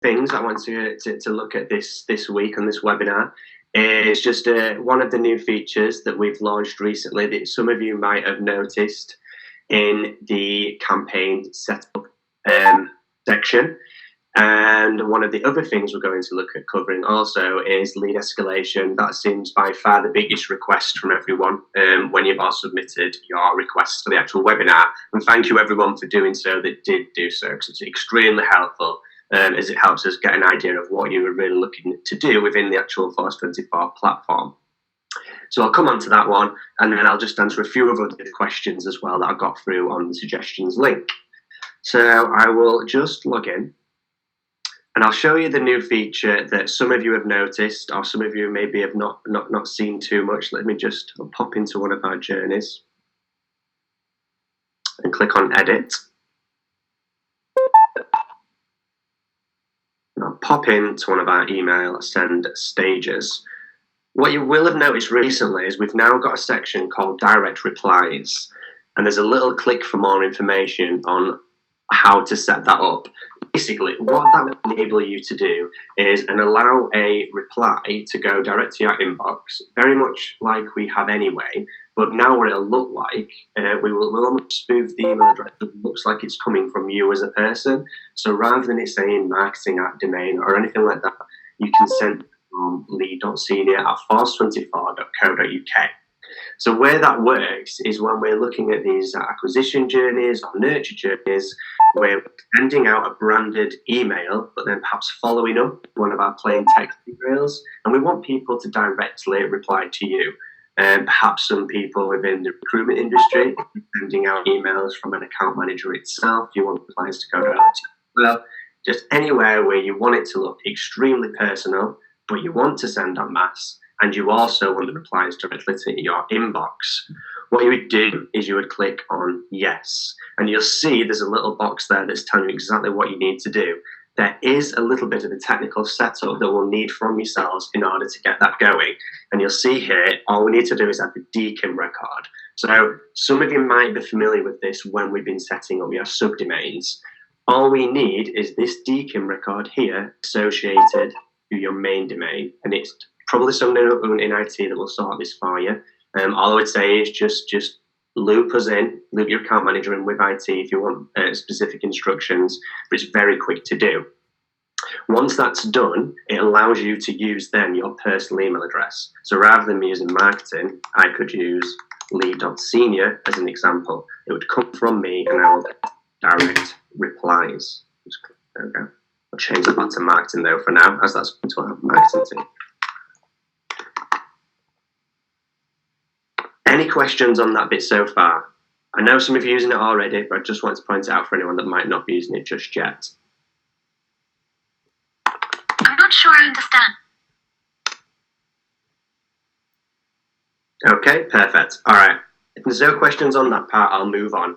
things I want to look at this week on this webinar is just one of the new features that we've launched recently that some of you might have noticed in the campaign setup section. And one of the other things we're going to look at covering also is lead escalation. That seems by far the biggest request from everyone when you've all submitted your requests for the actual webinar. And thank you everyone for doing so that did do so, because it's extremely helpful as it helps us get an idea of what you were really looking to do within the actual Force 24 platform. So I'll come on to that one, and then I'll just answer a few of other questions as well that I got through on the suggestions link. So I will just log in. And I'll show you the new feature that some of you have noticed, or some of you maybe have not seen too much. Let me just pop into one of our journeys and click on Edit. And I'll pop into one of our email send stages. What you will have noticed recently is we've now got a section called Direct Replies. And there's a little click for more information on how to set that up. Basically, what that will enable you to do is allow a reply to go direct to your inbox, very much like we have anyway, but now what it'll look like, we'll almost spoof the email address. It looks like it's coming from you as a person. So rather than it saying marketing@domain or anything like that, you can send it from lead.senior@force24.co.uk. So where that works is when we're looking at these acquisition journeys or nurture journeys, we're sending out a branded email, but then perhaps following up one of our plain text emails, and we want people to directly reply to you. Perhaps some people within the recruitment industry sending out emails from an account manager itself. You want replies to go directly to well, just anywhere where you want it to look extremely personal, but you want to send en masse, and you also want the replies directly to your inbox. What you would do is you would click on yes, and you'll see there's a little box there that's telling you exactly what you need to do. There is a little bit of a technical setup that we'll need from yourselves in order to get that going. And you'll see here, all we need to do is add the DKIM record. So some of you might be familiar with this when we've been setting up your subdomains. All we need is this DKIM record here associated to your main domain, and it's probably someone in IT that will sort this for you. All I would say is just loop your account manager in with IT if you want specific instructions, but it's very quick to do. Once that's done, it allows you to use then your personal email address. So rather than me using marketing, I could use lead.senior as an example. It would come from me, and I will get direct replies. There we go. I'll change that back to marketing though for now, as that's going to our marketing team. Any questions on that bit so far? I know some of you are using it already, but I just want to point it out for anyone that might not be using it just yet. I'm not sure I understand. Okay, perfect. All right. If there's no questions on that part, I'll move on.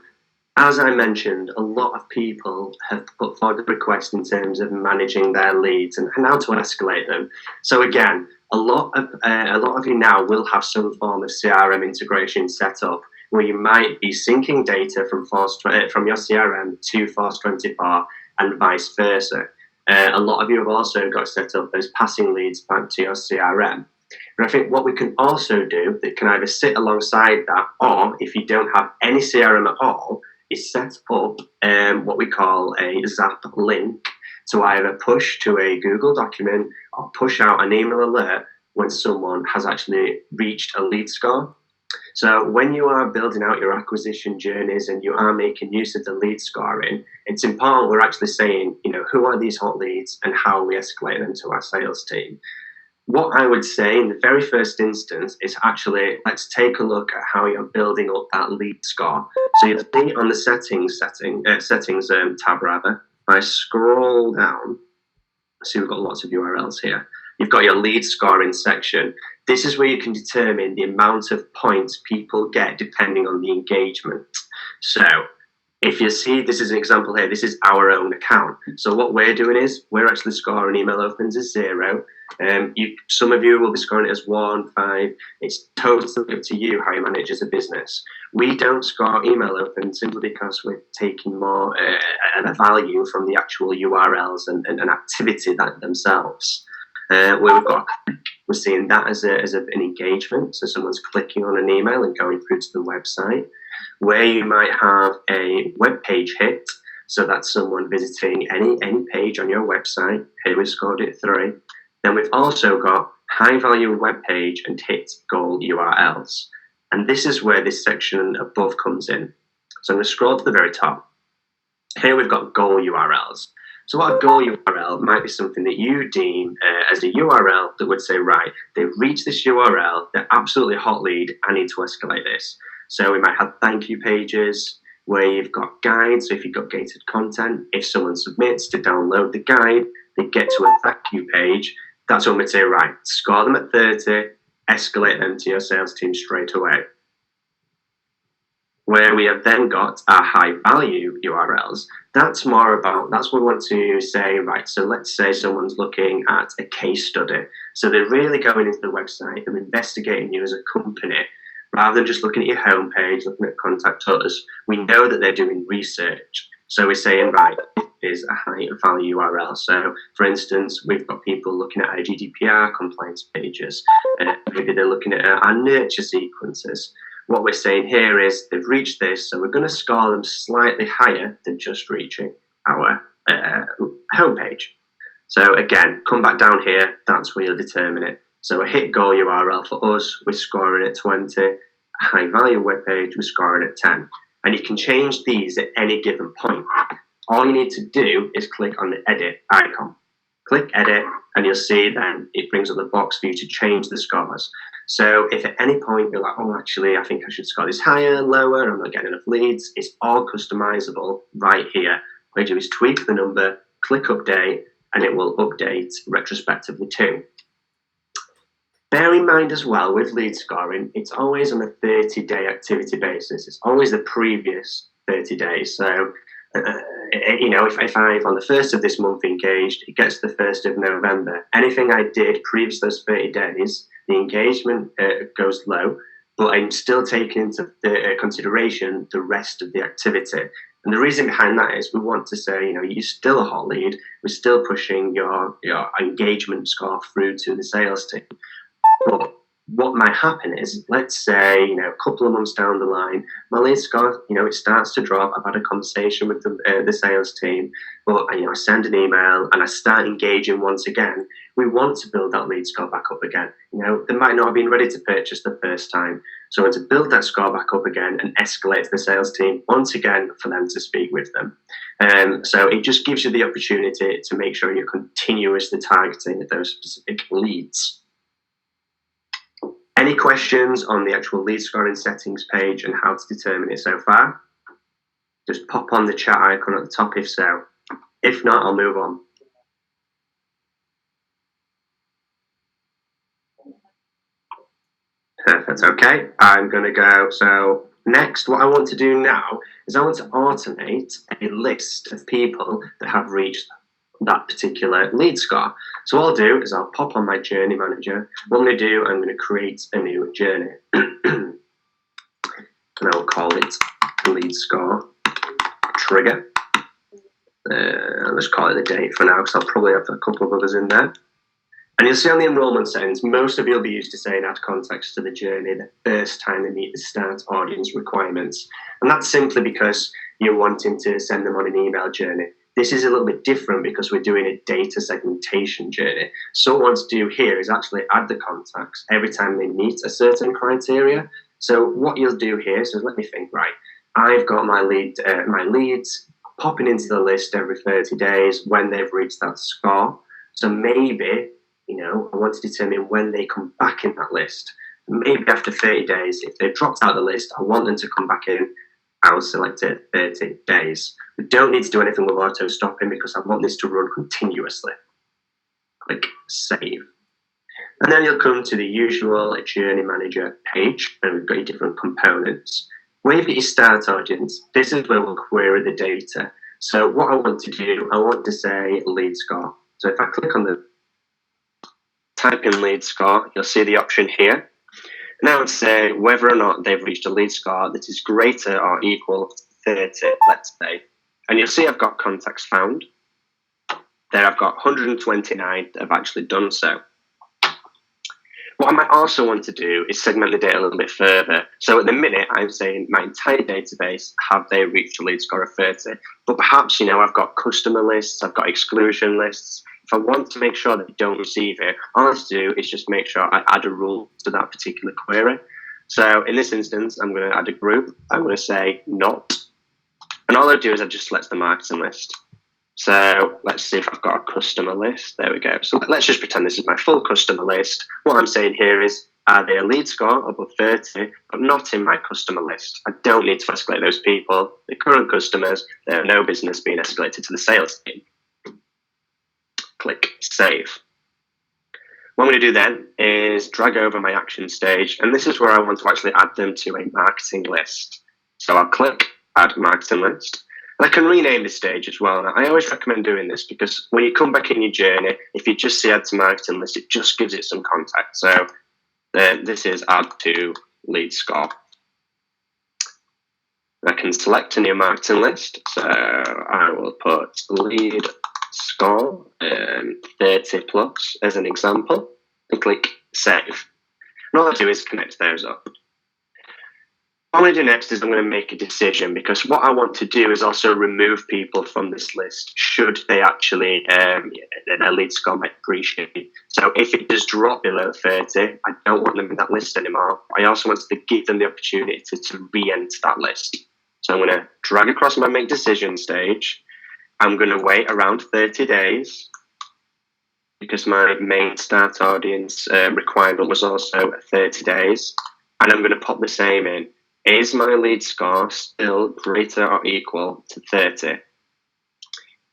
As I mentioned, a lot of people have put forward a request in terms of managing their leads and how to escalate them. So again, a lot of you now will have some form of CRM integration set up where you might be syncing data from your CRM to Force 24 and vice versa. A lot of you have also got set up as passing leads back to your CRM. And I think what we can also do that can either sit alongside that, or if you don't have any CRM at all, is set up what we call a Zap link to either push to a Google document or push out an email alert when someone has actually reached a lead score. So when you are building out your acquisition journeys and you are making use of the lead scoring, it's important we're actually saying, who are these hot leads and how we escalate them to our sales team. What I would say in the very first instance is actually, let's take a look at how you're building up that lead score. So you'll see on the settings tab rather, if I scroll down, see we've got lots of URLs here. You've got your lead scoring section. This is where you can determine the amount of points people get depending on the engagement. So If you see, this is an example here, this is our own account. So what we're doing is we're actually scoring email opens as 0. Some of you will be scoring it as 1, 5. It's totally up to you how you manage as a business. We don't score email opens simply because we're taking more a value from the actual URLs and activity that themselves. We're seeing that as an engagement. So someone's clicking on an email and going through to the website. Where you might have a web page hit, so that's someone visiting any page on your website. Here we scored it 3. Then we've also got high value web page and hit goal URLs. And this is where this section above comes in. So I'm going to scroll to the very top. Here we've got goal URLs. So what a goal URL might be something that you deem as a URL that would say, right, they've reached this URL, they're absolutely hot lead, I need to escalate this. So we might have thank you pages where you've got guides. So if you've got gated content, if someone submits to download the guide, they get to a thank you page. That's when we'd say, right, score them at 30, escalate them to your sales team straight away. Where we have then got our high value URLs, that's what we want to say, right, so let's say someone's looking at a case study. So they're really going into the website and investigating you as a company. Rather than just looking at your homepage, looking at contact us, we know that they're doing research. So we're saying, right, is a high value URL. So, for instance, we've got people looking at our GDPR compliance pages. Maybe they're looking at our nurture sequences. What we're saying here is they've reached this, so we're going to score them slightly higher than just reaching our homepage. So again, come back down here, that's where you'll determine it. So a hit goal URL for us, we're scoring at 20. A high value web page, we're scoring at 10. And you can change these at any given point. All you need to do is click on the edit icon. Click edit, and you'll see then it brings up the box for you to change the scores. So if at any point you're like, oh, actually, I think I should score this higher, lower, I'm not getting enough leads, it's all customizable right here. What you do is tweak the number, click update, and it will update retrospectively too. Bear in mind as well with lead scoring, it's always on a 30-day activity basis. It's always the previous 30 days. So, if I've on the 1st of this month engaged, it gets the 1st of November. Anything I did previous to those 30 days, the engagement goes low, but I'm still taking into consideration the rest of the activity. And the reason behind that is we want to say, you're still a hot lead. We're still pushing your engagement score through to the sales team. But what might happen is, let's say, a couple of months down the line, my lead score, it starts to drop. I've had a conversation with the sales team, but I send an email and I start engaging once again. We want to build that lead score back up again. They might not have been ready to purchase the first time. So I want to build that score back up again and escalate to the sales team once again for them to speak with them. So it just gives you the opportunity to make sure you're continuously targeting those specific leads. Any questions on the actual lead scoring settings page and how to determine it so far? Just pop on the chat icon at the top if so. If not, I'll move on. Perfect, okay. I'm going to go. So next, what I want to do now is I want to automate a list of people that have reached that particular lead score. So what I'll do is I'll pop on my journey manager. What I'm going to do, I'm going to create a new journey. And I'll call it lead score trigger. I'll just call it the date for now because I'll probably have a couple of others in there. And you'll see on the enrollment settings, most of you will be used to saying add context to the journey the first time they meet the start audience requirements. And that's simply because you're wanting to send them on an email journey. This is a little bit different because we're doing a data segmentation journey. So what I want to do here is actually add the contacts every time they meet a certain criteria. So what you'll do here is, let me think, right, I've got my leads popping into the list every 30 days when they've reached that score. So maybe, I want to determine when they come back in that list. Maybe after 30 days, if they've dropped out of the list, I want them to come back in. I'll select it 30 days. We don't need to do anything with auto stopping because I want this to run continuously. Click save. And then you'll come to the usual journey manager page and we've got your different components. Where you start audience, this is where we'll query the data. So what I want to do, I want to say lead score. So if I click on the type in lead score, you'll see the option here. Now I'd say whether or not they've reached a lead score that is greater or equal to 30, let's say. And you'll see I've got contacts found. There I've got 129 that have actually done so. What I might also want to do is segment the data a little bit further. So at the minute, I'm saying my entire database, have they reached a lead score of 30? But perhaps, I've got customer lists, I've got exclusion lists. If I want to make sure that they don't receive it, all I have to do is just make sure I add a rule to that particular query. So in this instance, I'm going to add a group. I'm going to say not. And all I do is I just select the marketing list. So let's see if I've got a customer list. There we go. So let's just pretend this is my full customer list. What I'm saying here is, are they a lead score above 30, but not in my customer list? I don't need to escalate those people. They're current customers. They have no business being escalated to the sales team. Click Save. What I'm going to do then is drag over my action stage, and this is where I want to actually add them to a marketing list. So I'll click Add Marketing List. And I can rename this stage as well. Now, I always recommend doing this because when you come back in your journey, if you just see Add to Marketing List, it just gives it some context. So this is Add to Lead Score. I can select a new marketing list. So I will put Lead Score 30 plus as an example and click Save. And all I do is connect those up. What I'm going to do next is I'm going to make a decision, because what I want to do is also remove people from this list should they actually, their lead score might appreciate. So if it does drop below 30, I don't want them in that list anymore. I also want to give them the opportunity to re-enter that list. So I'm going to drag across my make decision stage. I'm going to wait around 30 days because my main start audience requirement was also 30 days. And I'm going to pop the same in. Is my lead score still greater or equal to 30?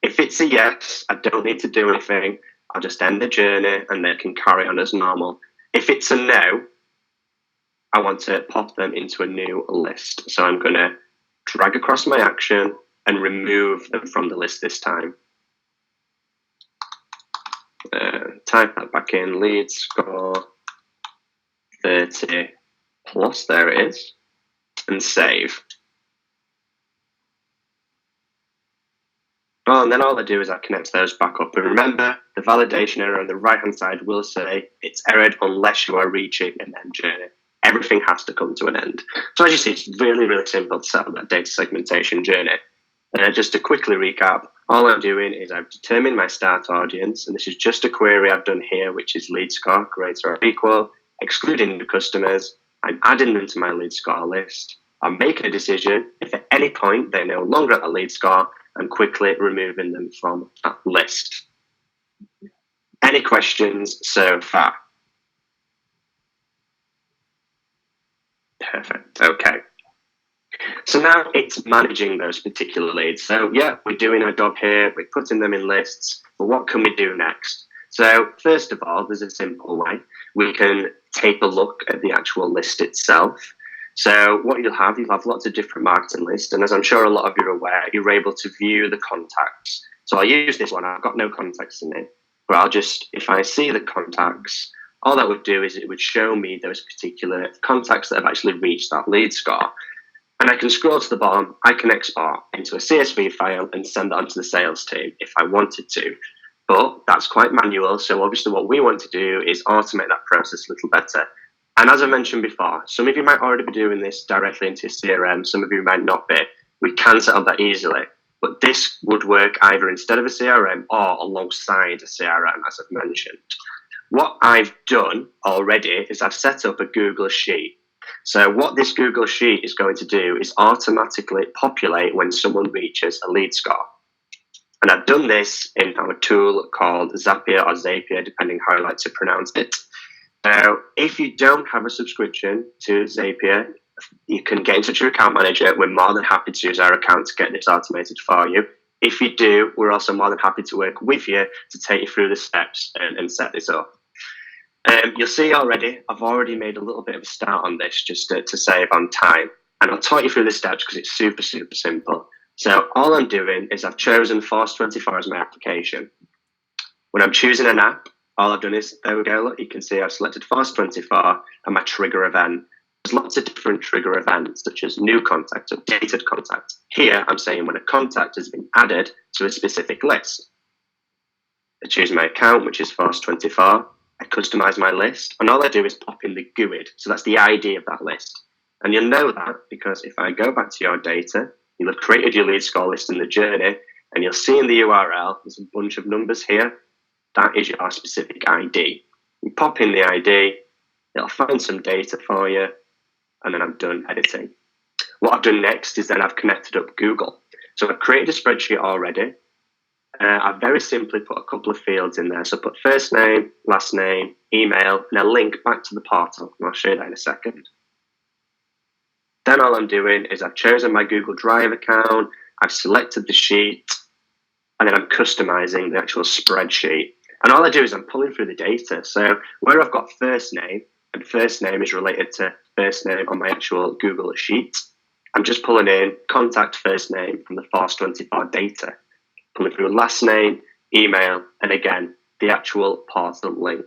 If it's a yes, I don't need to do anything. I'll just end the journey and they can carry on as normal. If it's a no, I want to pop them into a new list. So I'm going to drag across my action and remove them from the list this time. Type that back in, lead score 30 plus, there it is. And save. Well, and then all I do is I connect those back up. And remember, the validation error on the right-hand side will say it's errored unless you are reaching an end journey. Everything has to come to an end. So as you see, it's really, really simple to set up that data segmentation journey. Just to quickly recap, all I'm doing is I've determined my start audience, and this is just a query I've done here, which is lead score greater or equal, excluding the customers. I'm adding them to my lead score list. I'm making a decision. If at any point they're no longer at the lead score, I'm quickly removing them from that list. Any questions so far? Perfect. Okay. So now it's managing those particular leads. So yeah, we're doing our job here. We're putting them in lists. But what can we do next? So first of all, there's a simple way. We can take a look at the actual list itself. So what you'll have lots of different marketing lists. And as I'm sure a lot of you are aware, you're able to view the contacts. So I'll use this one. I've got no contacts in it. But I'll just, if I see the contacts, all that would do is it would show me those particular contacts that have actually reached that lead score. And I can scroll to the bottom. I can export into a CSV file and send that on to the sales team if I wanted to. But that's quite manual, so obviously what we want to do is automate that process a little better. And as I mentioned before, some of you might already be doing this directly into your CRM, some of you might not be. We can set up that easily, but this would work either instead of a CRM or alongside a CRM, as I've mentioned. What I've done already is I've set up a Google Sheet. So what this Google Sheet is going to do is automatically populate when someone reaches a lead score. And I've done this in our tool called Zapier or Zapier, depending how I like to pronounce it. Now, if you don't have a subscription to Zapier, you can get in touch with your account manager. We're more than happy to use our account to get this automated for you. If you do, we're also more than happy to work with you to take you through the steps and set this up. You'll see already, I've already made a little bit of a start on this just to save on time. And I'll talk you through the steps because it's super, super simple. So all I'm doing is I've chosen Force24 as my application. When I'm choosing an app, all I've done is, there we go, look, you can see I've selected Force24 and my trigger event. There's lots of different trigger events, such as new contact, updated contact. Here, I'm saying when a contact has been added to a specific list. I choose my account, which is Force24. I customize my list, and all I do is pop in the GUID. So that's the ID of that list. And you'll know that because if I go back to your data, you'll have created your lead score list in the journey, and you'll see in the URL, there's a bunch of numbers here. That is your specific ID. You pop in the ID, it'll find some data for you, and then I'm done editing. What I've done next is then I've connected up Google. So I've created a spreadsheet already. I've very simply put a couple of fields in there. So I put first name, last name, email, and a link back to the portal. And I'll show you that in a second. Then all I'm doing is I've chosen my Google Drive account, I've selected the sheet, and then I'm customizing the actual spreadsheet. And all I do is I'm pulling through the data. So where I've got first name, and first name is related to first name on my actual Google sheet, I'm just pulling in contact first name from the Force24 data. Pulling through last name, email, and again, the actual portal link.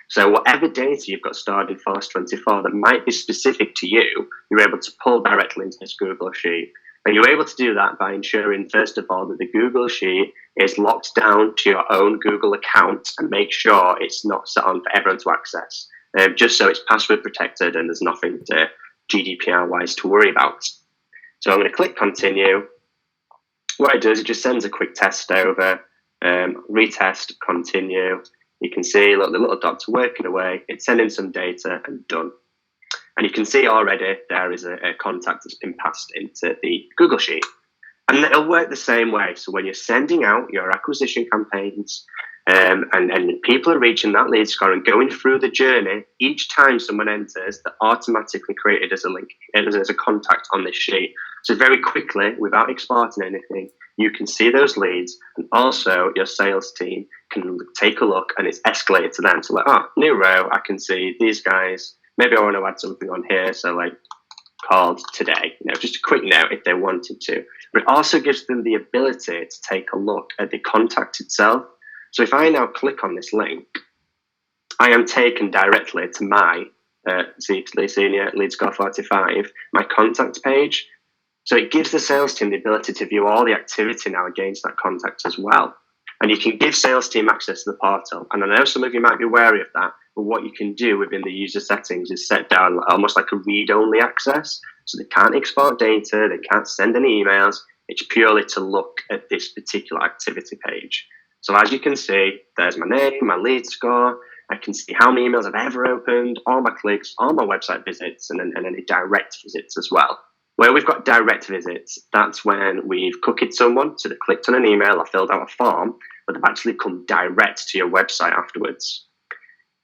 So whatever data you've got stored in Force24 that might be specific to you, you're able to pull directly into this Google Sheet. And you're able to do that by ensuring, first of all, that the Google Sheet is locked down to your own Google account and make sure it's not set on for everyone to access, just so it's password protected and there's nothing to GDPR-wise to worry about. So I'm going to click continue. What it does, it just sends a quick test over, retest, continue. You can see, look, the little dots working away. It's sending some data and done. And you can see already there is a contact that's been passed into the Google Sheet. And it'll work the same way. So when you're sending out your acquisition campaigns and people are reaching that lead score and going through the journey, each time someone enters, they're automatically created as a link, as a contact on this sheet. So very quickly, without exporting anything, you can see those leads, and also your sales team can take a look and it's escalated to them. So like, oh, new row, I can see these guys. Maybe I want to add something on here. So like called today, just a quick note if they wanted to. But it also gives them the ability to take a look at the contact itself. So if I now click on this link, I am taken directly to my senior lead score 45, my contact page. So it gives the sales team the ability to view all the activity now against that contact as well. And you can give sales team access to the portal. And I know some of you might be wary of that, but what you can do within the user settings is set down almost like a read-only access. So they can't export data, they can't send any emails. It's purely to look at this particular activity page. So as you can see, there's my name, my lead score. I can see how many emails I've ever opened, all my clicks, all my website visits, and any direct visits as well. Where we've got direct visits, that's when we've cookied someone, so they clicked on an email or filled out a form, but they've actually come direct to your website afterwards.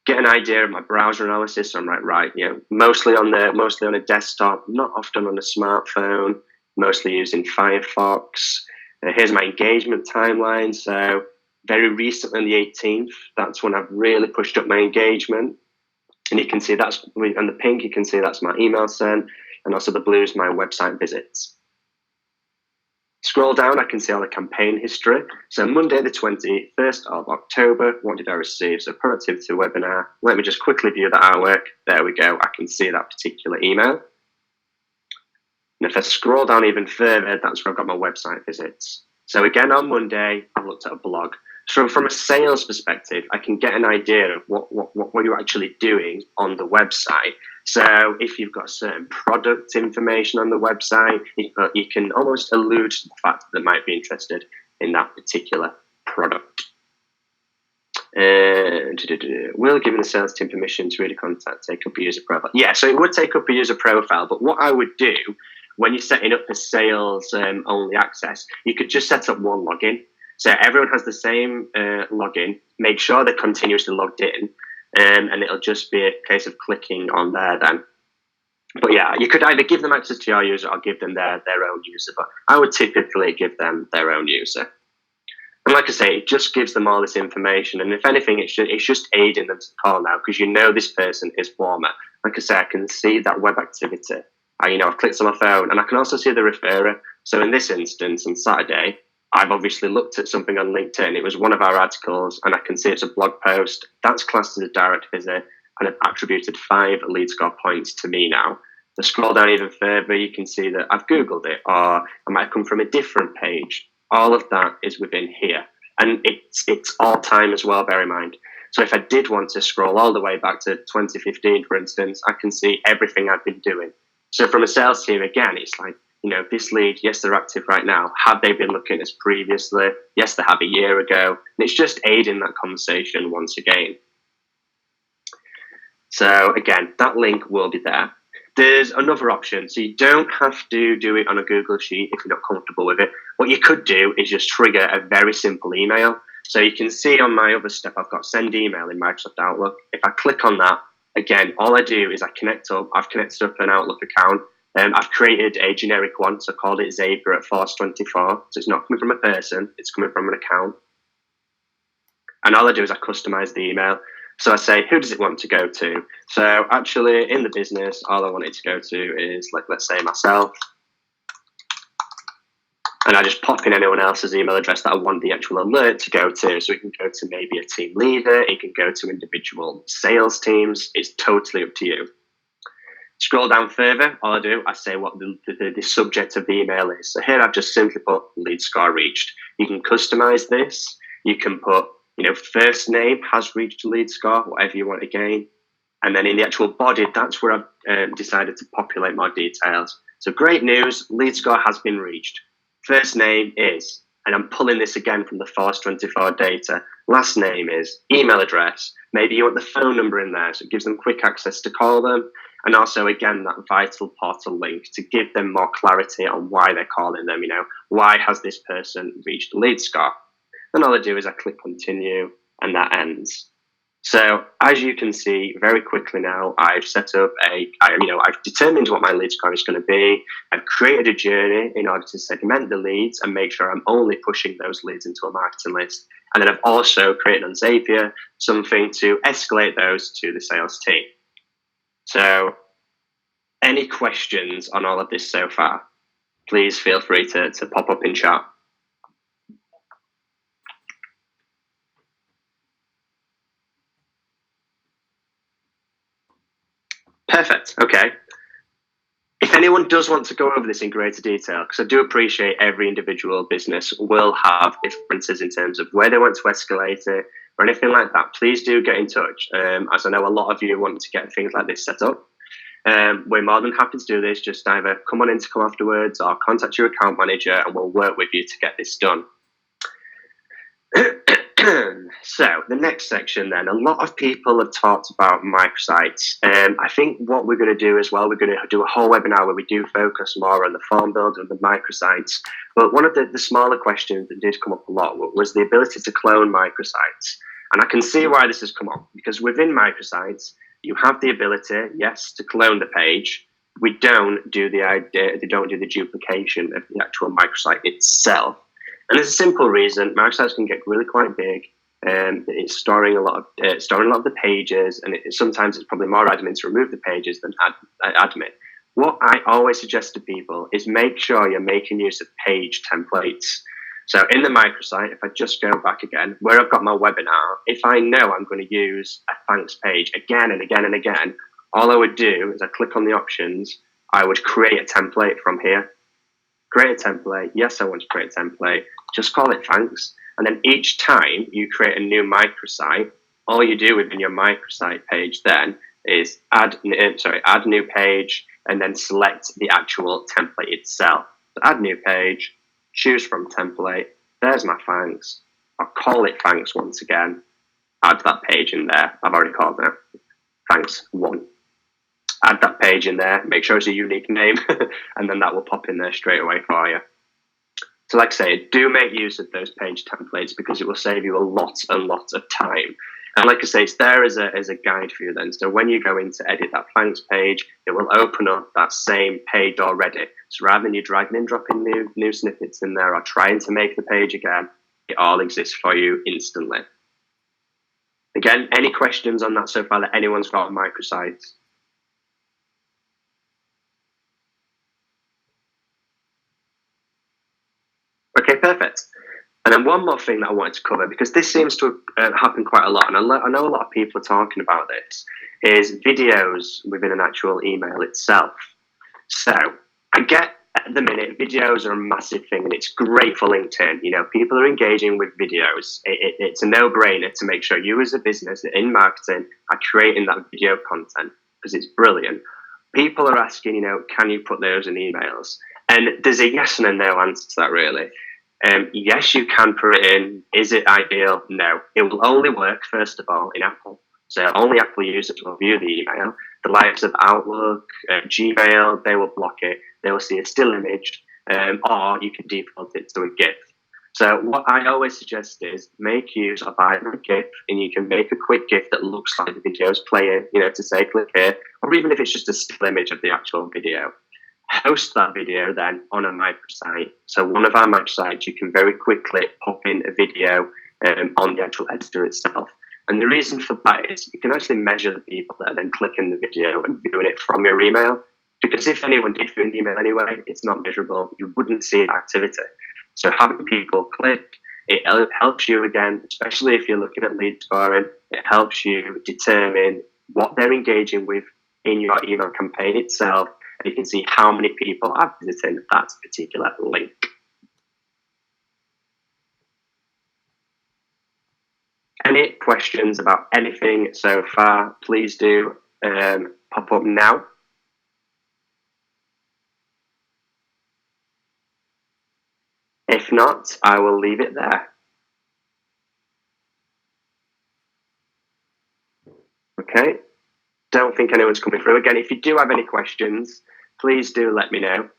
Get an idea of my browser analysis. So I'm right, mostly on a desktop, not often on a smartphone, mostly using Firefox. Here's my engagement timeline. So very recently on the 18th, that's when I've really pushed up my engagement. And you can see that's, on the pink, you can see that's my email sent. And also the blue is my website visits. Scroll down, I can see all the campaign history. So Monday the 21st of October, what did I receive? So Productivity Webinar. Let me just quickly view that artwork. There we go, I can see that particular email. And if I scroll down even further, that's where I've got my website visits. So again, on Monday, I've looked at a blog. So from a sales perspective, I can get an idea of what you're actually doing on the website. So if you've got certain product information on the website, you can almost allude to the fact that they might be interested in that particular product. Will giving the sales team permission to read a contact take up a user profile? Yeah, so it would take up a user profile, but what I would do when you're setting up a sales only access, you could just set up one login. So everyone has the same login, make sure they're continuously logged in, and it'll just be a case of clicking on there then. But yeah, you could either give them access to your user or give them their own user, but I would typically give them their own user. And like I say, it just gives them all this information, and if anything, it's just aiding them to call now, because this person is warmer. Like I say, I can see that web activity. I've clicked on my phone, and I can also see the referrer. So in this instance, on Saturday, I've obviously looked at something on LinkedIn. It was one of our articles, and I can see it's a blog post. That's classed as a direct visit, and I've attributed 5 lead score points to me now. To scroll down even further, you can see that I've Googled it, or I might have come from a different page. All of that is within here. And it's all time as well, bear in mind. So if I did want to scroll all the way back to 2015, for instance, I can see everything I've been doing. So from a sales team, again, it's like, this lead, yes, they're active right now. Have they been looking at us previously? Yes, they have a year ago. And it's just aiding that conversation once again. So again, that link will be there. There's another option. So you don't have to do it on a Google Sheet if you're not comfortable with it. What you could do is just trigger a very simple email. So you can see on my other step, I've got send email in Microsoft Outlook. If I click on that, again, all I do is I've connected up an Outlook account. I've created a generic one, so I called it Xavier at Force24. So it's not coming from a person, it's coming from an account. And all I do is I customize the email. So I say, who does it want to go to? So actually, in the business, all I want it to go to is, let's say myself. And I just pop in anyone else's email address that I want the actual alert to go to. So it can go to maybe a team leader. It can go to individual sales teams. It's totally up to you. Scroll down further. All I do, I say what the subject of the email is. So here I've just simply put lead score reached. You can customize this. You can put, first name has reached lead score, whatever you want again. And then in the actual body, that's where I've decided to populate more details. So great news, lead score has been reached. First name is, and I'm pulling this again from the Force24 data. Last name is, email address. Maybe you want the phone number in there, so it gives them quick access to call them. And also, again, that vital portal link to give them more clarity on why they're calling them. Why has this person reached the lead score? And all I do is I click continue, and that ends. So as you can see very quickly now, I've set up I've determined what my lead score is going to be. I've created a journey in order to segment the leads and make sure I'm only pushing those leads into a marketing list. And then I've also created on Zapier something to escalate those to the sales team. So any questions on all of this so far, please feel free to pop up in chat. Perfect. Okay. If anyone does want to go over this in greater detail, because I do appreciate every individual business will have differences in terms of where they want to escalate it or anything like that, please do get in touch. As I know a lot of you want to get things like this set up. We're more than happy to do this. Just either come on Intercom afterwards or contact your account manager and we'll work with you to get this done. So the next section then, a lot of people have talked about microsites. I think what we're going to do as well, we're going to do a whole webinar where we do focus more on the form builder and the microsites. But one of the smaller questions that did come up a lot was the ability to clone microsites. And I can see why this has come up, because within microsites, you have the ability, yes, to clone the page. We don't do they don't do the duplication of the actual microsite itself. And there's a simple reason. Microsites can get really quite big. It's storing a lot of the pages, and sometimes it's probably more admin to remove the pages than admin. What I always suggest to people is make sure you're making use of page templates. So in the microsite, if I just go back again, where I've got my webinar, if I know I'm going to use a thanks page again and again and again, all I would do is I click on the options. I would create a template from here. Create a template. Yes, I want to create a template. Just call it thanks. And then each time you create a new microsite, all you do within your microsite page then is add new page and then select the actual template itself. So add new page, choose from template. There's my thanks. I'll call it thanks once again. Add that page in there. I've already called it thanks 1. Add that page in there, make sure it's a unique name, and then that will pop in there straight away for you. So like I say, do make use of those page templates because it will save you a lot of time. And like I say, it's there as a guide for you then. So when you go in to edit that thanks page, it will open up that same page already. So rather than you dragging and dropping new snippets in there or trying to make the page again, it all exists for you instantly. Again, any questions on that so far that anyone's got on microsites? And then one more thing that I wanted to cover, because this seems to happen quite a lot, and I know a lot of people are talking about this, is videos within an actual email itself. So I get at the minute, videos are a massive thing, and it's great for LinkedIn. You know, people are engaging with videos. It's a no-brainer to make sure you as a business in marketing are creating that video content, because it's brilliant. People are asking, you know, can you put those in emails? And there's a yes and a no answer to that, really. Yes, you can put it in. Is it ideal? No. It will only work, first of all, in Apple. So only Apple users will view the email. The likes of Outlook, Gmail, they will block it. They will see a still image, or you can default it to a GIF. So what I always suggest is make use of either a GIF, and you can make a quick GIF that looks like the video's playing, you know, to say click here, or even if it's just a still image of the actual video. Host that video then on a microsite. So one of our microsites, you can very quickly pop in a video on the actual editor itself. And the reason for that is you can actually measure the people that are then clicking the video and viewing it from your email. Because if anyone did view an email anyway, it's not measurable. You wouldn't see activity. So having people click, it helps you again, especially if you're looking at lead scoring, it helps you determine what they're engaging with in your email campaign itself. And you can see how many people are visiting that particular link. Any questions about anything so far, please do pop up now. If not, I will leave it there. Okay. Don't think anyone's coming through. Again, if you do have any questions, please do let me know.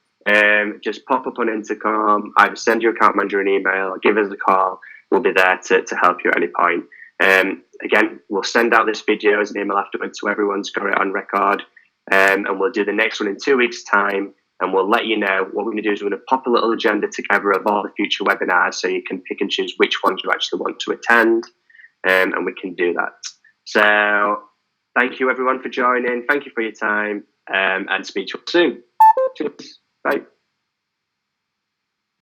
Just pop up on Intercom, either send your account manager an email, or give us a call. We'll be there to help you at any point. Again, we'll send out this video as an email afterwards so everyone's got it on record. And we'll do the next one in 2 weeks' time. And we'll let you know what we're going to do is we're going to pop a little agenda together of all the future webinars so you can pick and choose which ones you actually want to attend. And we can do that. So thank you, everyone, for joining. Thank you for your time, and speak to you soon. Cheers. Bye.